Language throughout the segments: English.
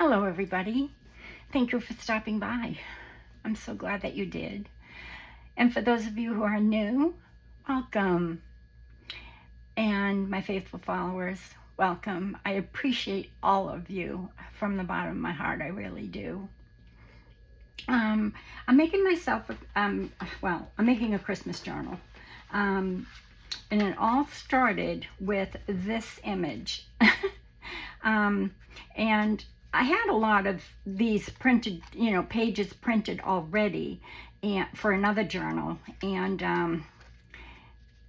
Hello, everybody. Thank you for stopping by. I'm so glad that you did. And for those of you who are new, welcome. And my faithful followers, welcome. I appreciate all of you from the bottom of my heart. I really do. I'm making myself, I'm making a Christmas journal. And it all started with this image. And I had a lot of these printed, pages printed already and for another journal. And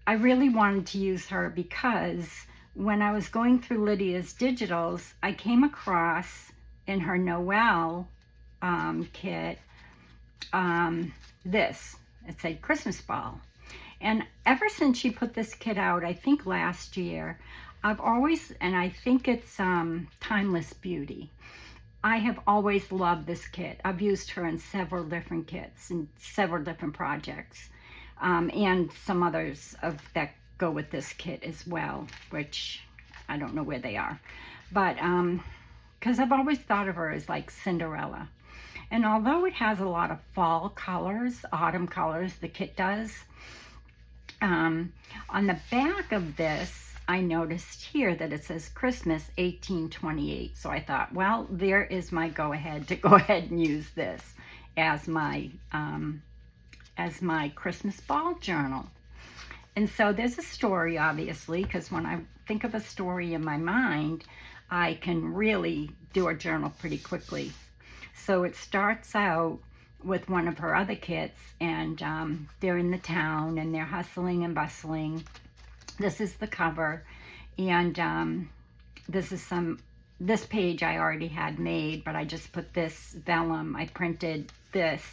I really wanted to use her because when I was going through Lydia's digitals, I came across in her Noel kit this. It said Christmas ball. And ever since she put this kit out, I think last year, and I think it's Timeless Beauty. I have always loved this kit. I've used her in several different kits and several different projects, and some others that go with this kit as well, which I don't know where they are. But because I've always thought of her as like Cinderella. And although it has a lot of fall colors, autumn colors, the kit does, on the back of this, I noticed here that it says Christmas 1828. So I thought, well, there is my go-ahead to go ahead and use this as my Christmas ball journal. And so there's a story, obviously, because when I think of a story in my mind, I can really do a journal pretty quickly. So it starts out with one of her other kits, and they're in the town and they're hustling and bustling. This is the cover, and this page I already had made, but I just put this vellum. I printed this,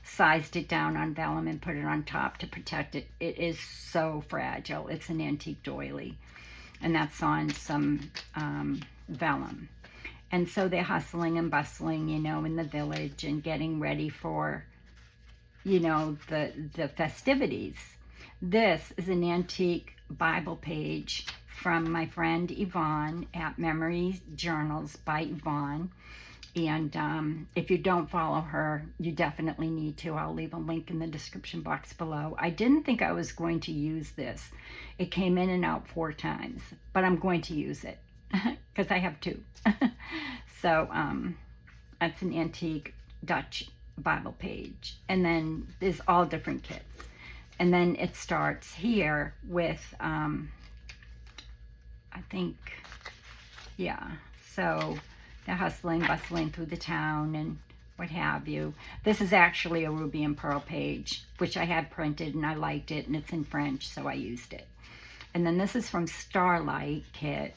sized it down on vellum, and put it on top to protect it. It is so fragile. It's an antique doily, and that's on some vellum. And so they're hustling and bustling, in the village and getting ready for, the festivities. This is an antique Bible page from my friend Yvonne at Memory Journals by Yvonne. And if you don't follow her, you definitely need to. I'll leave a link in the description box below. I didn't think I was going to use this. It came in and out 4 times, but I'm going to use it because I have 2. So that's an antique Dutch Bible page. And then there's all different kits. And then it starts here with, so they're hustling, bustling through the town and what have you. This is actually a Ruby and Pearl page, which I had printed and I liked it, and it's in French, so I used it. And then this is from Starlight kit.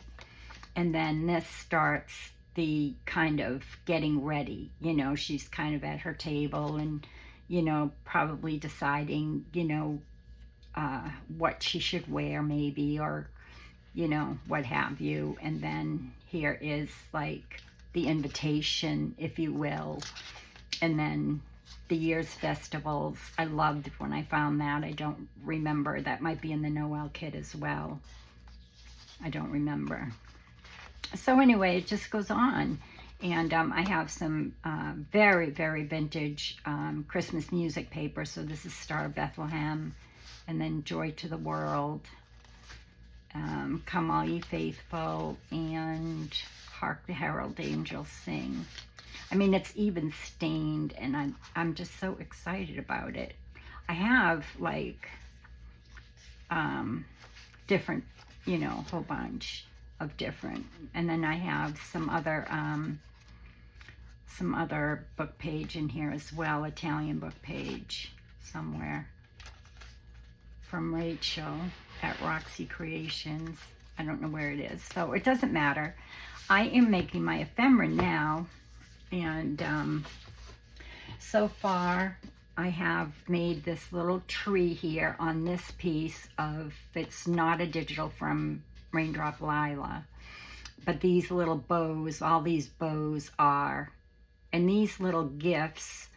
And then this starts the kind of getting ready. She's kind of at her table and, probably deciding, what she should wear maybe, or, what have you. And then here is like the invitation, if you will. And then the year's festivals. I loved when I found that. I don't remember. That might be in the Noel kit as well. I don't remember. So anyway, it just goes on. And I have some very, very vintage Christmas music paper. So this is Star of Bethlehem, and then Joy to the World, Come All Ye Faithful, and Hark the Herald Angels Sing. I mean, it's even stained, and I'm just so excited about it. I have like different, whole bunch of different, and then I have some other book page in here as well, Italian book page somewhere from Rachel at Roxy Creations. I don't know where it is, so it doesn't matter. I am making my ephemera now, and so far I have made this little tree here on this piece of, it's not a digital from Raindrop Lila, but these little bows, all these bows are, and these little gifts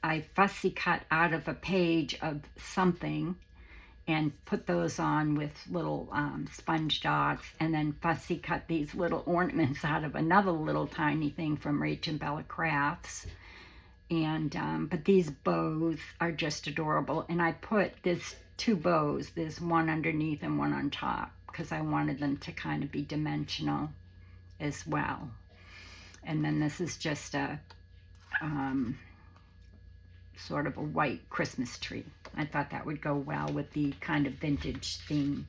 I fussy cut out of a page of something, and put those on with little sponge dots, and then fussy cut these little ornaments out of another little tiny thing from Rach and Bella Crafts. And but these bows are just adorable, and I put this 2 bows, there's one underneath and one on top, because I wanted them to kind of be dimensional as well. And then this is just a sort of a white Christmas tree. I thought that would go well with the kind of vintage theme.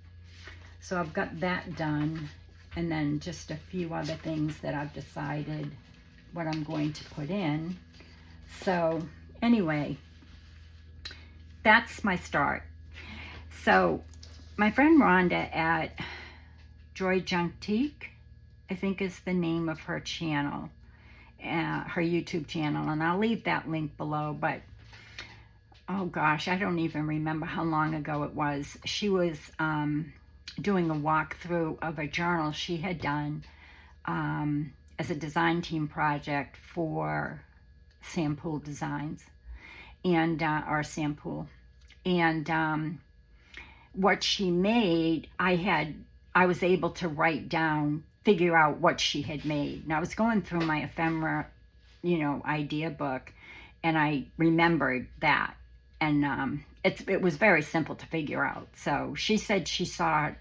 So I've got that done, and then just a few other things that I've decided what I'm going to put in. So anyway, that's my start. So my friend Ronda at Joy Juntique, I think is the name of her channel, her YouTube channel, and I'll leave that link below. But oh gosh, I don't even remember how long ago it was. She was doing a walkthrough of a journal she had done as a design team project for Sampool Designs, and or Sampool, and what she made, I was able to write down, figure out what she had made. And I was going through my ephemera, idea book, and I remembered that, and it was very simple to figure out. So she said she saw it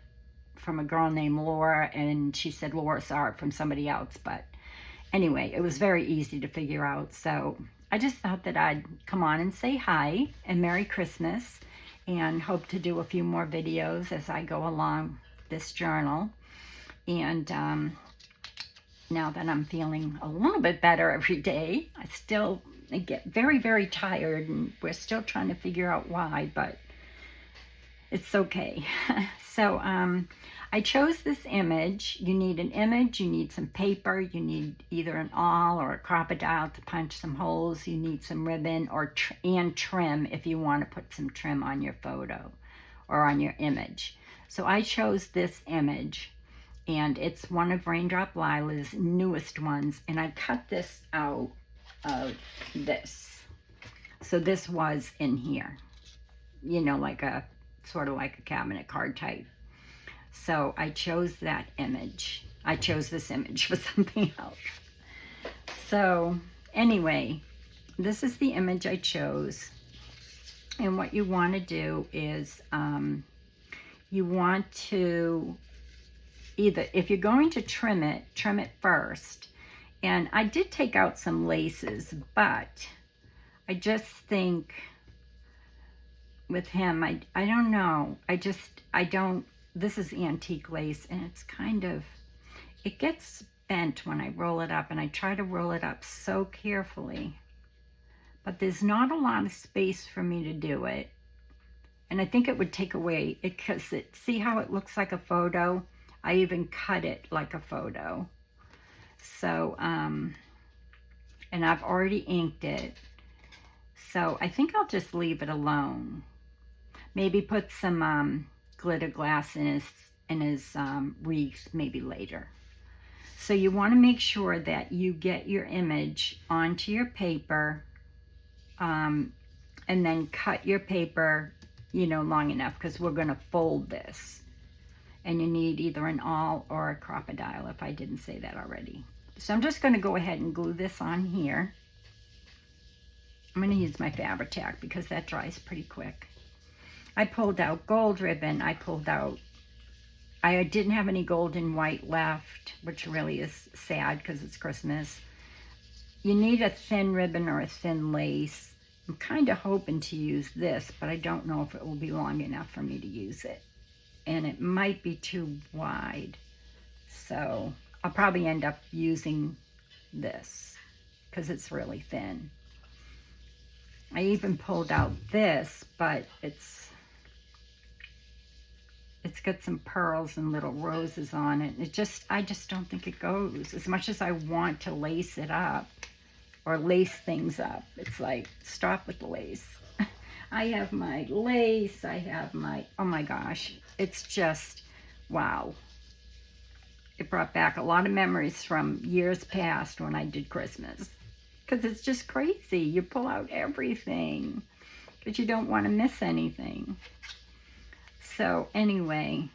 from a girl named Laura, and she said Laura saw it from somebody else, but anyway, it was very easy to figure out. So I just thought that I'd come on and say hi and Merry Christmas, and hope to do a few more videos as I go along this journal. And now that I'm feeling a little bit better every day, I get very, very tired, and we're still trying to figure out why, but it's okay. So I chose this image. You need an image, you need some paper, you need either an awl or a crocodile to punch some holes, you need some ribbon and trim if you want to put some trim on your photo or on your image. So I chose this image, and it's one of Raindrop Lila's newest ones, and I cut this out of this. So this was in here, like a sort of like a cabinet card type. So I chose that image. I chose this image for something else. So anyway, this is the image I chose. And what you want to do is you want to either, if you're going to trim it first. And I did take out some laces, but I just think with him, I don't know. This is antique lace, and it's kind of, it gets bent when I roll it up, and I try to roll it up so carefully, but there's not a lot of space for me to do it. And I think it would take away, because see how it looks like a photo? I even cut it like a photo. So, and I've already inked it. So I think I'll just leave it alone. Maybe put some glitter glass in his wreath maybe later. So you want to make sure that you get your image onto your paper, and then cut your paper, long enough, because we're going to fold this. And you need either an awl or a crocodile, if I didn't say that already. So I'm just going to go ahead and glue this on here. I'm going to use my Fabri-Tac because that dries pretty quick. I pulled out gold ribbon. I didn't have any gold and white left, which really is sad because it's Christmas. You need a thin ribbon or a thin lace. I'm kind of hoping to use this, but I don't know if it will be long enough for me to use it. And it might be too wide. So I'll probably end up using this because it's really thin. I even pulled out this, but it's got some pearls and little roses on it. I just don't think it goes. As much as I want to lace it up or lace things up, it's like, stop with the lace. I have my lace, oh my gosh, it's just, wow. It brought back a lot of memories from years past when I did Christmas. Because it's just crazy. You pull out everything because you don't want to miss anything. So anyway,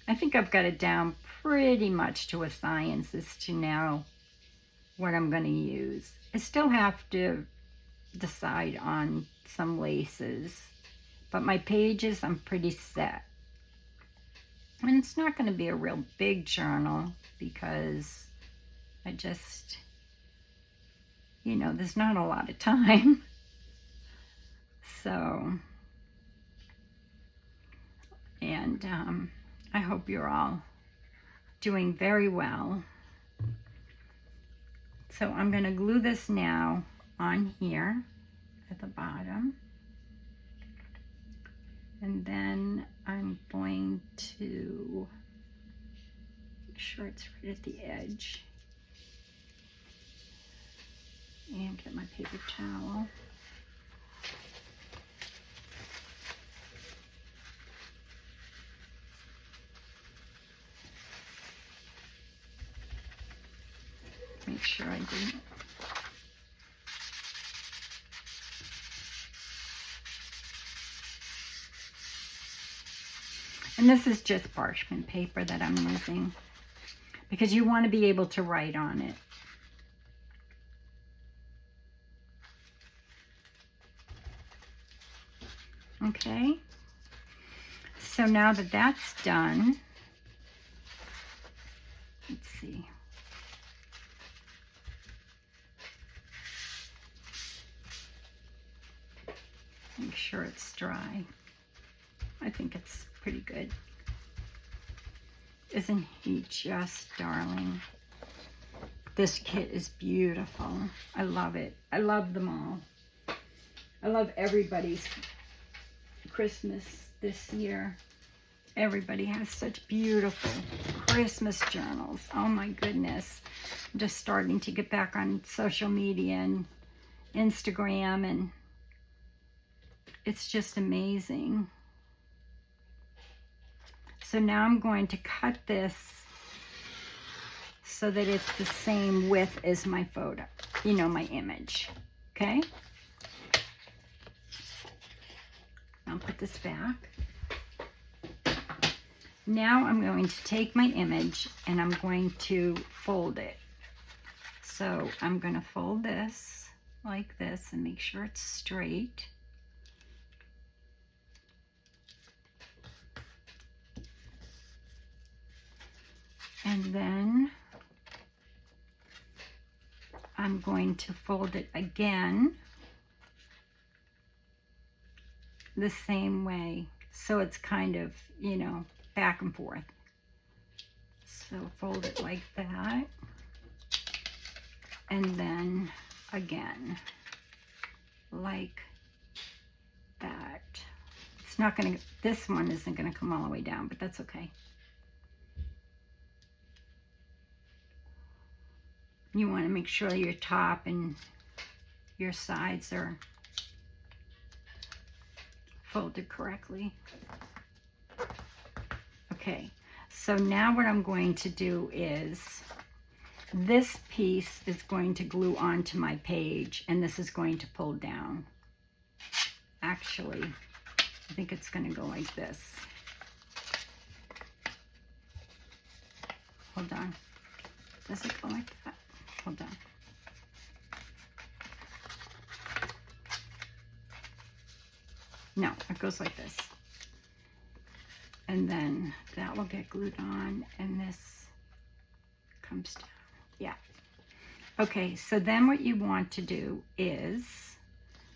I think I've got it down pretty much to a science as to now what I'm going to use. I still have to decide on some laces, but my pages I'm pretty set. And it's not going to be a real big journal because I just, there's not a lot of time. So, and I hope you're all doing very well. So I'm going to glue this now on here at the bottom. And then I'm going to make sure it's right at the edge. And get my paper towel. Make sure I didn't. And this is just parchment paper that I'm using because you want to be able to write on it. Okay, so now that that's done, let's see. Make sure it's dry. I think it's pretty good. Isn't he just darling? This kit is beautiful. I love it. I love them all. I love everybody's Christmas this year. Everybody has such beautiful Christmas journals. Oh my goodness. I'm just starting to get back on social media and Instagram, and it's just amazing. So now I'm going to cut this so that it's the same width as my photo, my image. Okay? I'll put this back. Now I'm going to take my image and I'm going to fold it. So I'm going to fold this like this and make sure it's straight. And then I'm going to fold it again the same way. So it's kind of, back and forth. So fold it like that. And then again, like that. It's not going to, this one isn't going to come all the way down, but that's okay. You want to make sure your top and your sides are folded correctly. Okay, so now what I'm going to do is this piece is going to glue onto my page and this is going to pull down. Actually, I think it's going to go like this. Hold on. Does it go like that? Hold on. No, it goes like this. And then that will get glued on and this comes down. Yeah. Okay, so then what you want to do is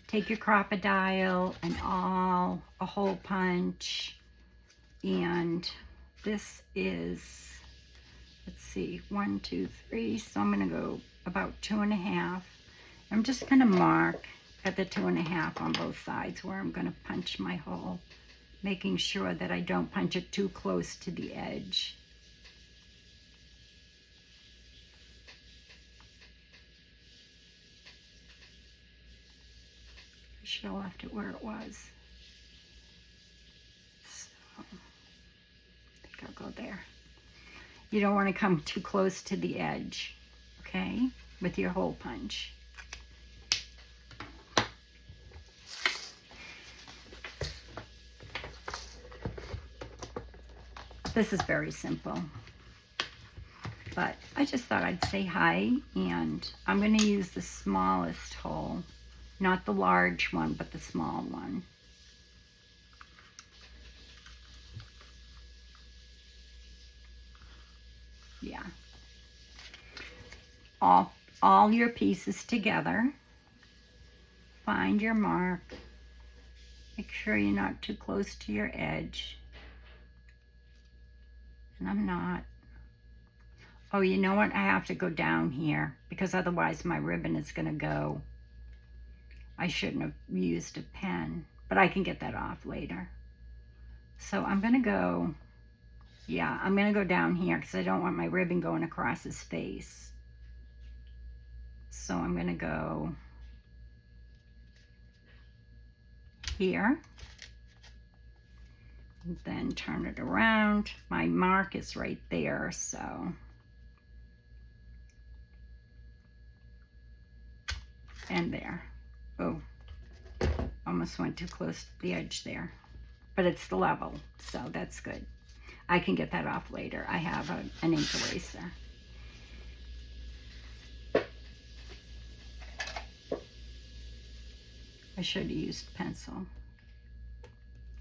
take your crocodile and a hole punch, and this is, let's see, 1, 2, 3. So I'm going to go about 2.5. I'm just going to mark at the 2.5 on both sides where I'm going to punch my hole, making sure that I don't punch it too close to the edge. I should have left it where it was. So I think I'll go there. You don't want to come too close to the edge, okay, with your hole punch. This is very simple. But I just thought I'd say hi, and I'm going to use the smallest hole. Not the large one, but the small one. Yeah. All your pieces together. Find your mark. Make sure you're not too close to your edge. And I'm not. Oh, you know what? I have to go down here because otherwise my ribbon is going to go. I shouldn't have used a pen, but I can get that off later. So I'm going to go, yeah, I'm going to go down here because I don't want my ribbon going across his face. So I'm going to go here. Then turn it around. My mark is right there, so. And there. Oh, almost went too close to the edge there. But it's the level, so that's good. I can get that off later. I have an ink eraser. I should have used pencil.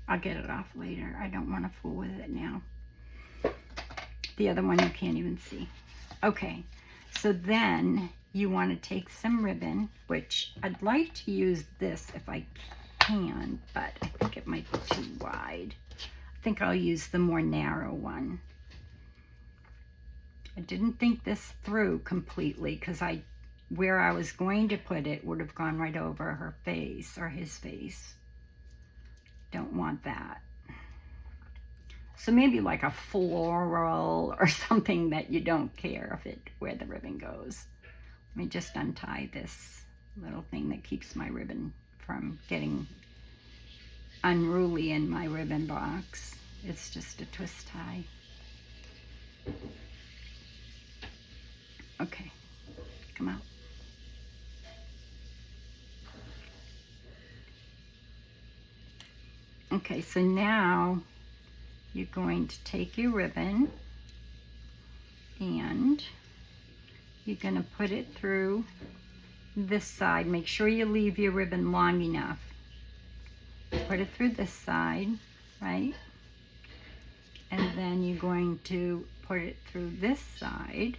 I'll get it off later. I don't want to fool with it now. The other one you can't even see. Okay, so then you want to take some ribbon, which I'd like to use this if I can, but I think it might be too wide. I think I'll use the more narrow one. I didn't think this through completely because where I was going to put it would have gone right over her face or his face. Don't want that. So maybe like a floral or something that you don't care where the ribbon goes. Let me just untie this little thing that keeps my ribbon from getting unruly in my ribbon box. It's just a twist tie. Okay, come out. Okay, so now you're going to take your ribbon and you're going to put it through this side. Make sure you leave your ribbon long enough. Put it through this side, right? And then you're going to put it through this side.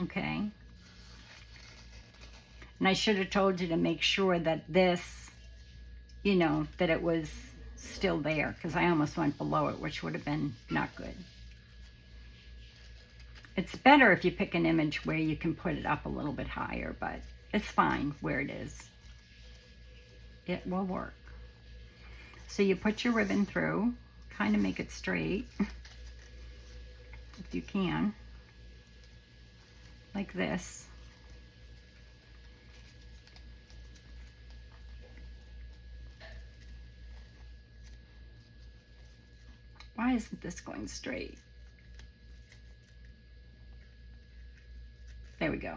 Okay. And I should have told you to make sure that this, you know, that it was still there, because I almost went below it, which would have been not good. It's better if you pick an image where you can put it up a little bit higher, but it's fine where it is. It will work. So you put your ribbon through, kind of make it straight, if you can, like this. Why isn't this going straight? There we go.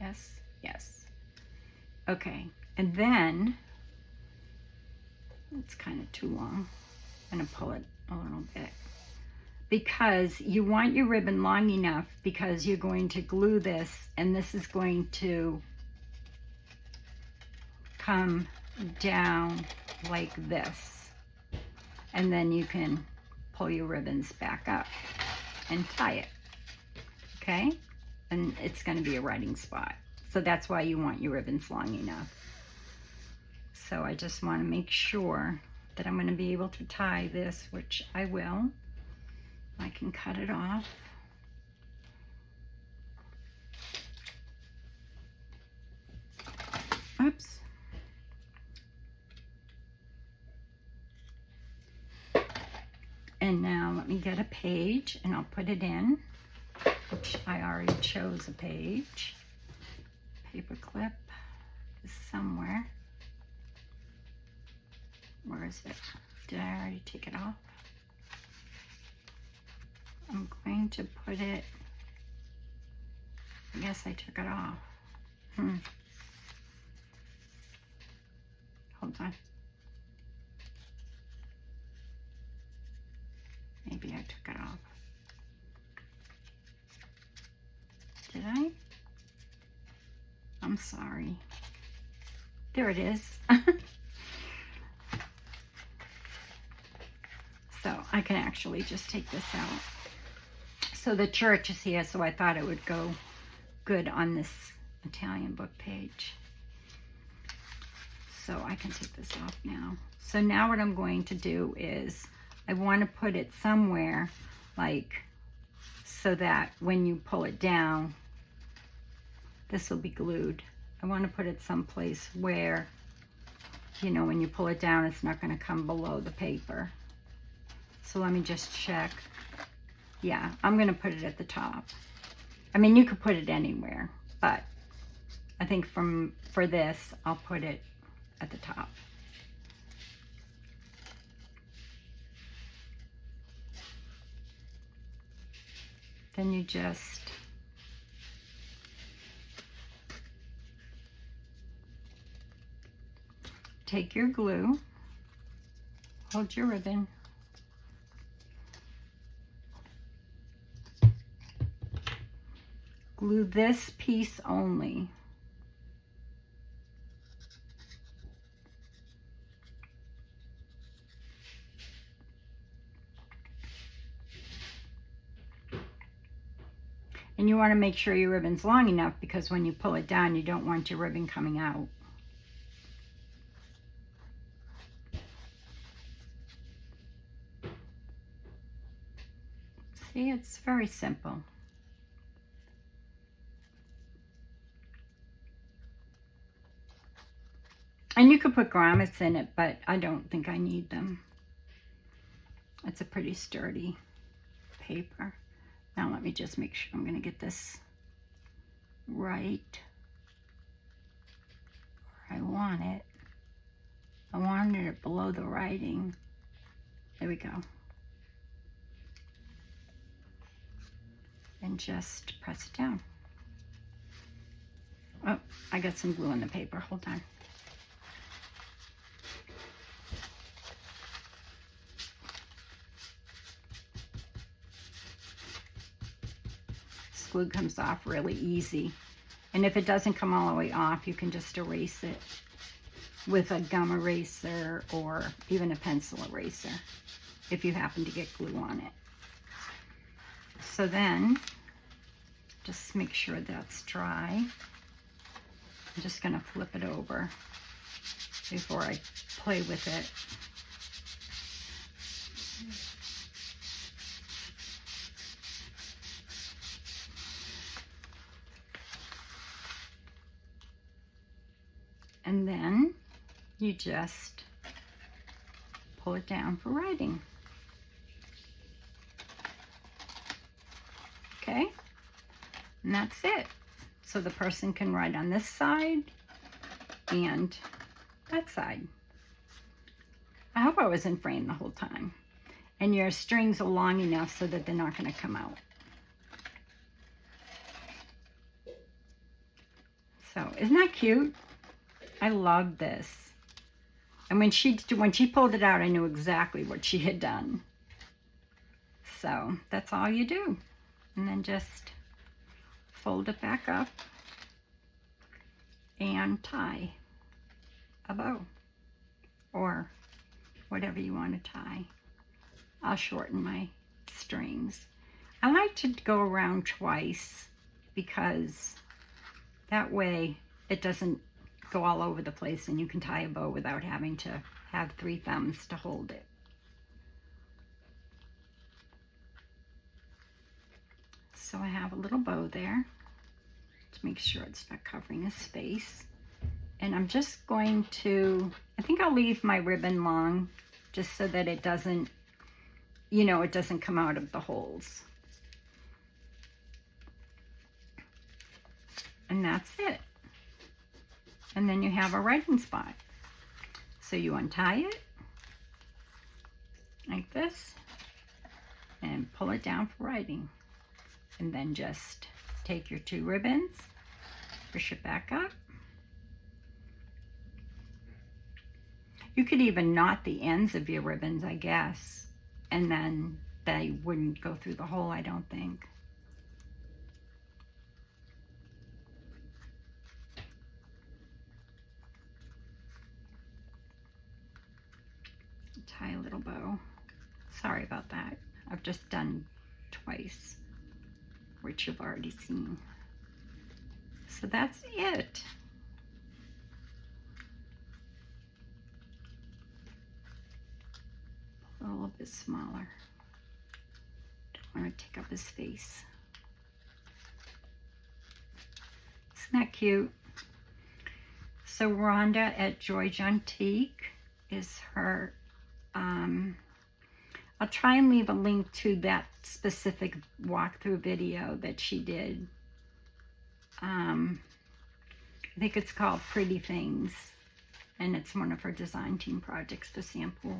Yes, yes. Okay, and then, it's kind of too long. I'm gonna pull it a little bit. Because you want your ribbon long enough because you're going to glue this and this is going to come down like this. And then you can pull your ribbons back up and tie it, okay? And it's gonna be a writing spot. So that's why you want your ribbons long enough. So I just wanna make sure that I'm gonna be able to tie this, which I will. I can cut it off. Oops. And now let me get a page and I'll put it in, which I already chose a page. Paper clip is somewhere. Where is it? Did I already take it off? I'm going to put it, I guess I took it off. Hold on. I took it off. Did I? I'm sorry. There it is. So I can actually just take this out. So the church is here, so I thought it would go good on this Italian book page. So I can take this off now. So now what I'm going to do is I want to put it somewhere like so that when you pull it down, this will be glued. I want to put it someplace where, you know, when you pull it down, it's not going to come below the paper. So let me just check. Yeah, I'm going to put it at the top. I mean, you could put it anywhere, but I think for this, I'll put it at the top. Then you just take your glue, hold your ribbon, glue this piece only. And you want to make sure your ribbon's long enough because when you pull it down, you don't want your ribbon coming out. See, it's very simple. And you could put grommets in it, but I don't think I need them. It's a pretty sturdy paper. Now let me just make sure I'm going to get this right where I want it. I wanted it below the writing. There we go. And just press it down. Oh, I got some glue in the paper. Hold on. This glue comes off really easy. And if it doesn't come all the way off, you can just erase it with a gum eraser or even a pencil eraser if you happen to get glue on it. So then, just make sure that's dry. I'm just going to flip it over before I play with it. And then you just pull it down for writing. Okay, and that's it. So the person can write on this side and that side. I hope I was in frame the whole time. And your strings are long enough so that they're not going to come out. So isn't that cute? I love this. And when she pulled it out, I knew exactly what she had done. So that's all you do. And then just fold it back up and tie a bow or whatever you want to tie. I'll shorten my strings. I like to go around twice because that way it doesn't go all over the place and you can tie a bow without having to have 3 thumbs to hold it. So I have a little bow there to make sure it's not covering his face. And I'm just going to, I think I'll leave my ribbon long just so that it doesn't, you know, it doesn't come out of the holes. And that's it. And then you have a writing spot. So you untie it like this and pull it down for writing. And then just take your 2 ribbons, push it back up. You could even knot the ends of your ribbons, I guess, and then they wouldn't go through the hole, I don't think. Tie a little bow. Sorry about that. I've just done twice, which you've already seen. So that's it. A little bit smaller. Don't want to take up his face. Isn't that cute? So Ronda at George Antique is her. I'll try and leave a link to that specific walkthrough video that she did. I think it's called Pretty Things, and it's one of her design team projects for sample.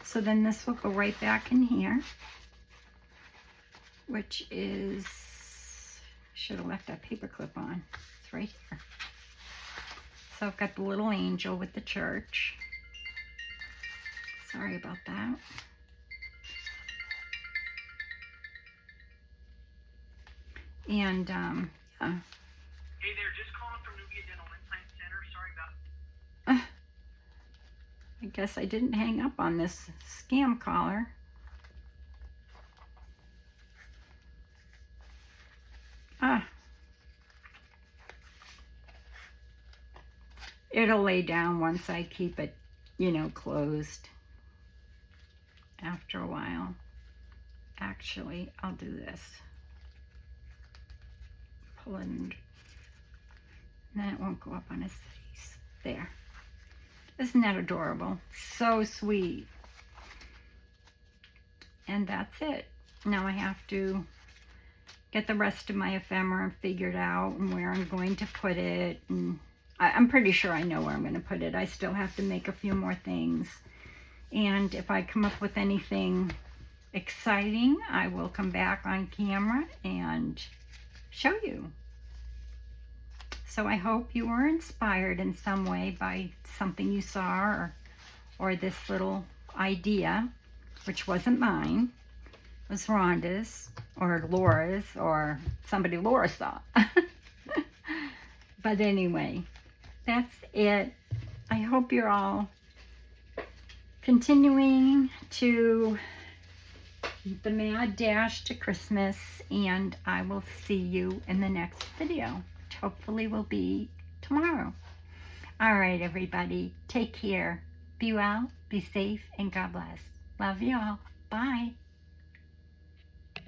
So then this will go right back in here, which is, should have left that paper clip on. It's right here. So I've got the little angel with the church. Sorry about that. And yeah. Hey there, just calling from Nubia Dental Implant Center. Sorry about. I guess I didn't hang up on this scam caller. It'll lay down once I keep it, you know, closed. After a while. Actually, I'll do this. Pull it and then it won't go up on his face. There. Isn't that adorable? So sweet. And that's it. Now I have to get the rest of my ephemera figured out and where I'm going to put it. And I'm pretty sure I know where I'm going to put it. I still have to make a few more things. And if I come up with anything exciting, I will come back on camera and show you. So I hope you were inspired in some way by something you saw or this little idea, which wasn't mine. It was Rhonda's or Laura's or somebody Laura saw. But anyway, that's it. I hope you're all continuing to the mad dash to Christmas, and I will see you in the next video, which hopefully will be tomorrow. All right, everybody, take care. Be well, be safe, and God bless. Love you all. Bye.